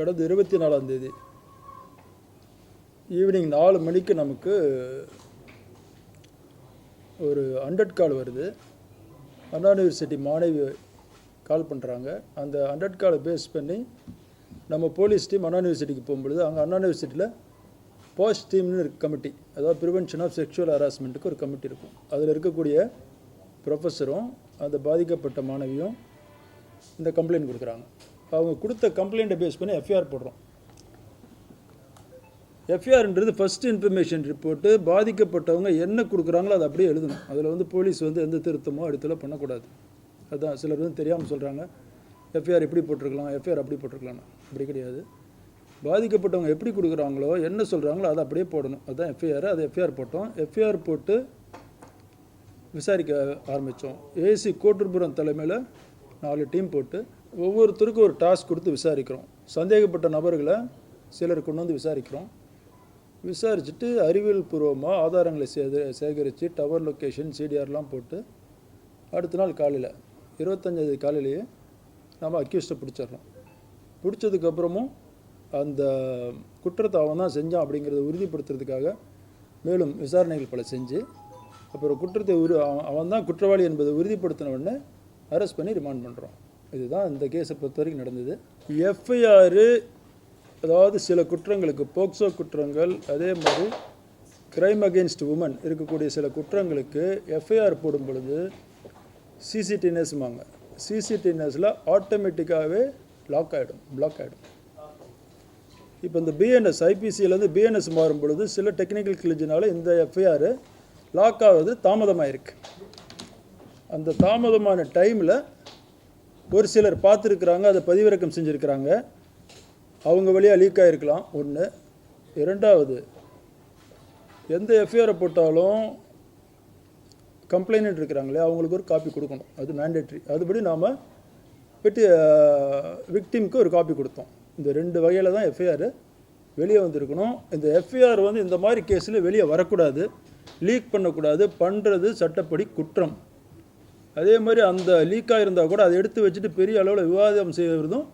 கடந்த 24ஆம் தேதி ஈவினிங் 4 மணிக்கு நமக்கு ஒரு 100 கால் வருது. அண்ணா யூனிவர்சிட்டி மாணவி கால் பண்ணுறாங்க. அந்த 100 காலை பேஸ் பண்ணி நம்ம போலீஸ் டீம் அண்ணா யூனிவர்சிட்டிக்கு போகும்பொழுது அங்கே அண்ணா யூனிவர்சிட்டியில் போஸ்ட் டீம்னு ஒரு கமிட்டி, அதாவது ப்ரிவென்ஷன் ஆஃப் செக்ஷுவல் ஹராஸ்மெண்ட்டுக்கு ஒரு கமிட்டி இருக்கும். அதில் இருக்கக்கூடிய ப்ரொஃபஸரும் அந்த பாதிக்கப்பட்ட மாணவியும் இந்த கம்ப்ளைண்ட் கொடுக்குறாங்க. அவங்க கொடுத்த கம்ப்ளைண்ட்டை பேஸ் பண்ணி எஃப்ஐஆர் போடுறோம். எஃப்ஐஆர்ன்றது ஃபஸ்ட் இன்ஃபர்மேஷன் ரிப்போர்ட்டு. பாதிக்கப்பட்டவங்க என்ன கொடுக்குறாங்களோ அதை அப்படியே எழுதணும். அதில் போலீஸ் எந்த திருத்தமோ அடுத்தல பண்ணக்கூடாது. அதுதான் சிலர் தெரியாமல் சொல்கிறாங்க, எஃப்ஐஆர் எப்படி போட்டிருக்கலாம், எஃப்ஐஆர் அப்படி போட்டிருக்கலாம்னா. அப்படி கிடையாது. பாதிக்கப்பட்டவங்க எப்படி கொடுக்குறாங்களோ என்ன சொல்கிறாங்களோ அதை அப்படியே போடணும். அதுதான் எஃப்ஐஆர். அதை எஃப்ஐஆர் போட்டோம். எஃப்ஐஆர் போட்டு விசாரிக்க ஆரம்பித்தோம். ஏசி கோட்டூர்புரம் தலைமையில் 4 டீம் போட்டு ஒவ்வொருத்தருக்கும் ஒரு டாஸ்க் கொடுத்து விசாரிக்கிறோம். சந்தேகப்பட்ட நபர்களை சிலர் கொண்டு வந்து விசாரிக்கிறோம். விசாரிச்சுட்டு அறிவியல் பூர்வமாக ஆதாரங்களை சேகரித்து டவர் லொக்கேஷன் சிடிஆர்லாம் போட்டு அடுத்த நாள் காலையில் 25 காலையிலேயே நம்ம அக்யூஸ்டை பிடிச்சிடறோம். பிடிச்சதுக்கப்புறமும் அந்த குற்றத்தை அவன் தான் செஞ்சான் அப்படிங்கிறத உறுதிப்படுத்துறதுக்காக மேலும் விசாரணைகள் பல செஞ்சு அப்புறம் குற்றத்தை அவன் தான் குற்றவாளி என்பதை உறுதிப்படுத்தின உடனே அரெஸ்ட் பண்ணி ரிமாண்ட் பண்ணுறோம். இதுதான் இந்த கேஸை பொறுத்த வரைக்கும் நடந்தது. எஃப்ஐஆர் அதாவது சில குற்றங்களுக்கு, போக்சோ குற்றங்கள், அதே மாதிரி கிரைம் அகெயின்ஸ்ட் உமன் இருக்கக்கூடிய சில குற்றங்களுக்கு எஃப்ஐஆர் போடும் பொழுது சிசிடிஎன்எஸ்மாங்க. சிசிடிஎன்எஸில் ஆட்டோமேட்டிக்காகவே பிளாக் ஆகிடும். இப்போ இந்த பிஎன்எஸ் ஐபிசியிலேருந்து பிஎன்எஸ் மாறும் பொழுது சில டெக்னிக்கல் கிளிஜினால இந்த எஃப்ஐஆர் லாக் ஆகுது தாமதமாயிருக்கு. அந்த தாமதமான டைமில் ஒரு சிலர் பார்த்துருக்குறாங்க, அதை பதிவிறக்கம் செஞ்சுருக்கிறாங்க, அவங்க வழியாக லீக் ஆகிருக்கலாம். ஒன்று. இரண்டாவது, எந்த எஃப்ஐஆரை போட்டாலும் கம்ப்ளைண்ட் இருக்கிறாங்களே அவங்களுக்கு ஒரு காப்பி கொடுக்கணும். அது மேண்டேட்ரி. அதுபடி நாம் விக்டிம்க்கு ஒரு காப்பி கொடுத்தோம். இந்த 2 வகையில் தான் எஃப்ஐஆர் வெளியே வந்திருக்கணும். இந்த எஃப்ஐஆர் இந்த மாதிரி கேஸில் வெளியே வரக்கூடாது, லீக் பண்ணக்கூடாது. பண்ணுறது சட்டப்படி குற்றம். அதே மாதிரி அந்த லீக்காக இருந்தால் கூட அதை எடுத்து வச்சுட்டு பெரிய அளவில் விவாதம் செய்வதும்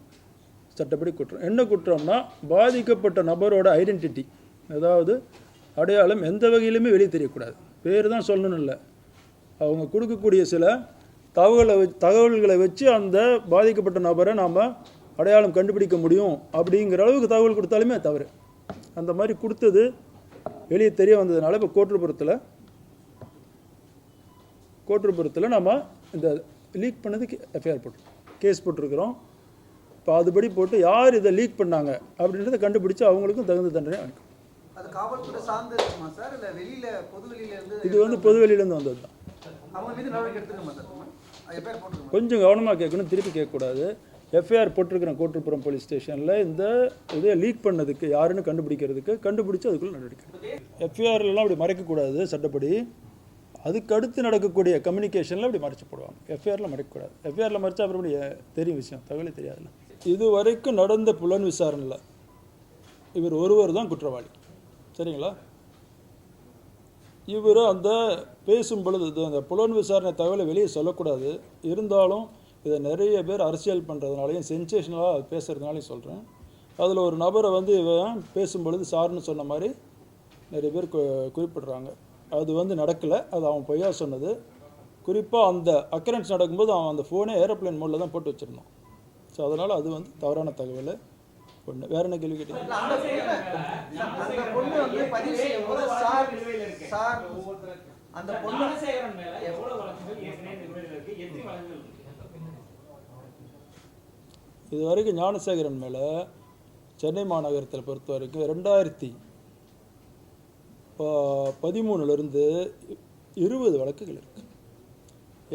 சட்டப்படி குற்றம். என்ன குற்றம்னா, பாதிக்கப்பட்ட நபரோட ஐடென்டிட்டி, அதாவது அடையாளம் எந்த வகையிலுமே வெளியே தெரியக்கூடாது. பேர் தான் சொல்லணும்னு இல்லை, அவங்க கொடுக்கக்கூடிய சில தகவல்களை வச்சு அந்த பாதிக்கப்பட்ட நபரை நாம் அடையாளம் கண்டுபிடிக்க முடியும் அப்படிங்கிற அளவுக்கு தகவல் கொடுத்தாலுமே தவறு. அந்த மாதிரி கொடுத்தது வெளியே தெரிய வந்ததுனால இப்போ கோட்டூர்புரத்தில் நம்ம இந்த லீக் பண்ணதுக்கு எஃப்ஐஆர் கேஸ் போட்டிருக்கிறோம். இப்போ அதுபடி போட்டு யார் இதை லீக் பண்ணாங்க அப்படின்றத கண்டுபிடிச்சு அவங்களுக்கும் தகுந்த தண்டனை அளிக்கும். இது பொதுவெளியிலேருந்து வந்தது தான். கொஞ்சம் கவனமாக கேட்கணும், திருப்பி கேட்கக்கூடாது. எஃப்ஐஆர் போட்டிருக்கிறேன் கோட்டூர்புரம் போலீஸ் ஸ்டேஷனில். இந்த இதை லீக் பண்ணதுக்கு யாருன்னு கண்டுபிடிச்சு அதுக்குள்ளே நடவடிக்கை. எஃப்ஐஆர்லாம் அப்படி மறைக்கக்கூடாது சட்டப்படி. அதுக்கு அடுத்து நடக்கக்கூடிய கம்யூனிகேஷனில் அப்படி மறைச்சி போடுவாங்க. எஃப்ஐஆரில் மறைக்கக்கூடாது. எஃப்ஐஆரில் மறைச்சா அப்புறம் தெரியும் விஷயம், தகவலே தெரியாதுல்ல. இது வரைக்கும் நடந்த புலன் விசாரணையில் இவர் ஒருவர் தான் குற்றவாளி. சரிங்களா? இவர் அந்த பேசும் பொழுது அந்த புலன் விசாரணை தகவலை வெளியே சொல்லக்கூடாது. இருந்தாலும் இதை நிறைய பேர் அரசியல் பண்ணுறதுனாலையும் சென்சேஷனலாக பேசுகிறதுனாலையும் சொல்கிறேன். அதில் ஒரு நபரை இவன் பேசும்பொழுது சார்னு சொன்ன மாதிரி நிறைய பேர் குறிப்பிட்றாங்க. அது நடக்கலை, அது அவன் பொய்யா சொன்னது. குறிப்பாக அந்த அக்கரன்ஸ் நடக்கும்போது அவன் அந்த ஃபோனே ஏரோப்ளேன் மோடில் தான் போட்டு வச்சுருந்தான். ஸோ அதனால் அது தவறான தகவல். ஒன்று. வேறு என்ன கேள்வி கேட்டீங்க? இது வரைக்கும் ஞானசேகரன் மேலே சென்னை மாநகரத்தில் பொறுத்த வரைக்கும் 2013 20 வழக்குகள் இருக்குது.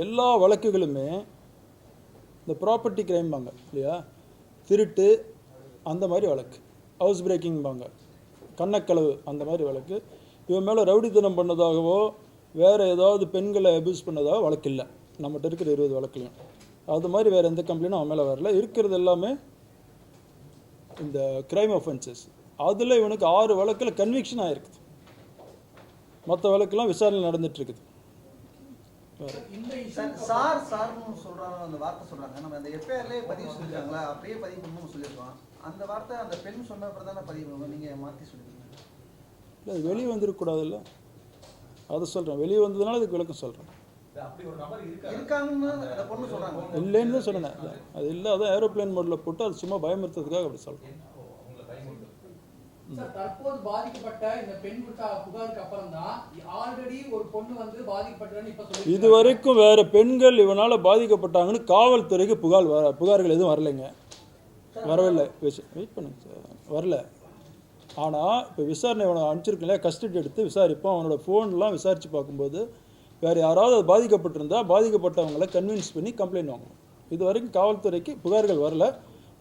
எல்லா வழக்குகளுமே இந்த ப்ராப்பர்ட்டி கிரைம்பாங்க இல்லையா, திருட்டு அந்த மாதிரி வழக்கு, ஹவுஸ் பிரேக்கிங்பாங்க, கண்ணக்களவு அந்த மாதிரி வழக்கு. இவன் மேலே ரவுடித்தனம் பண்ணதாகவோ வேறு ஏதாவது பெண்களை அபியூஸ் பண்ணதாக வழக்கு இல்லை நம்மகிட்ட இருக்கிற 20 வழக்குலையும். அது மாதிரி வேறு எந்த கம்ப்ளைண்டும் அவன் மேலே வரல. இருக்கிறது எல்லாமே இந்த கிரைம் ஒஃபென்சஸ். அதில் இவனுக்கு 6 வழக்கில் கன்விக்ஷன் ஆகிருக்குது. மற்ற வழக்கெல்லாம் விசாரணை நடந்துட்டுருக்குது. சார் சார்னு சொல்றாங்க, அந்த வார்த்தை சொல்றாங்க. நம்ம அந்த எஃப்ஐஆர்லயே பதிவு சொல்லிருக்காங்களா, அப்படியே பதிவு பண்ணணும்னு சொல்லியிருக்கோம். அந்த வார்த்தை அந்த பெண் சொன்ன அப்புறம் தானே பதிவு நீங்கள் மாற்றி சொல்லுவீங்க? இல்லை அது வெளியே வந்துருக்கக்கூடாதுல்ல, அதை சொல்கிறேன். வெளியே வந்ததுனால அதுக்கு விளக்கம் சொல்கிறேன். இருக்காங்கன்னு அந்த பொண்ணு சொல்கிறாங்க. இல்லைன்னு தான் சொன்னேன். அது இல்லை, அதான் ஏரோப்ளேன் மோடில் போட்டு அது சும்மா பயமுறுத்துறதுக்காக அப்படி சொல்கிறேன். தற்போது பாதிக்கப்பட்ட இந்த பெண் கொடுத்த புகாருக்கு அப்புறம் தான் ஆல்ரெடி ஒரு பொண்ணு வந்து பாதிக்கப்பட்டதுன்னு இப்ப சொல்லி இது வரைக்கும் வேறு பெண்கள் இவனால் பாதிக்கப்பட்டாங்கன்னு காவல்துறைக்கு புகார்கள் எதுவும் வரலைங்க. வரவில்லை. வெயிட் பண்ணுங்க சார், வரல. ஆனால் இப்போ விசாரணை அவனை அனுப்பிச்சிருக்கேன் இல்லையா, கஸ்டடி எடுத்து விசாரிப்போம். அவனோட ஃபோன்லாம் விசாரித்து பார்க்கும்போது வேறு யாராவது அது பாதிக்கப்பட்டிருந்தால் பாதிக்கப்பட்டவங்களை கன்வின்ஸ் பண்ணி கம்ப்ளைண்ட் வாங்கணும். இது வரைக்கும் காவல்துறைக்கு புகார்கள் வரல.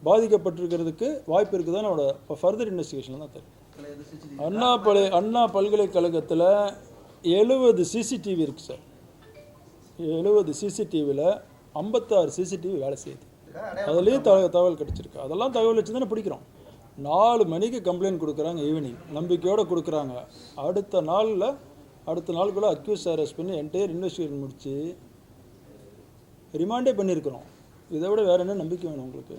பாதிக்கப்பட்டிருக்கிறதுக்கு வாய்ப்பு இருக்குதுன்னு அவனோட ஃபர்தர் இன்வெஸ்டிகேஷன் தான் தெரியும். அண்ணா பல்கலைக்கழகத்தில் 70 சிசிடிவி இருக்குது சார். 70 சிசிடிவியில் 56 சிசிடிவி வேலை செய்யுது. அதுலேயும் தகவல் கிடச்சிருக்கு. அதெல்லாம் தகவல் வச்சு தானே பிடிக்கிறோம். 4 மணிக்கு கம்ப்ளைண்ட் கொடுக்குறாங்க, ஈவினிங் நம்பிக்கையோடு கொடுக்குறாங்க. அடுத்த நாளுக்குள்ளே அக்யூஸ் அரெஸ்ட் பண்ணி என்டையர் இன்வெஸ்டிகேஷன் முடித்து ரிமாண்டே பண்ணியிருக்கிறோம். இதை விட வேறு என்ன நம்பிக்கை வேணும் உங்களுக்கு?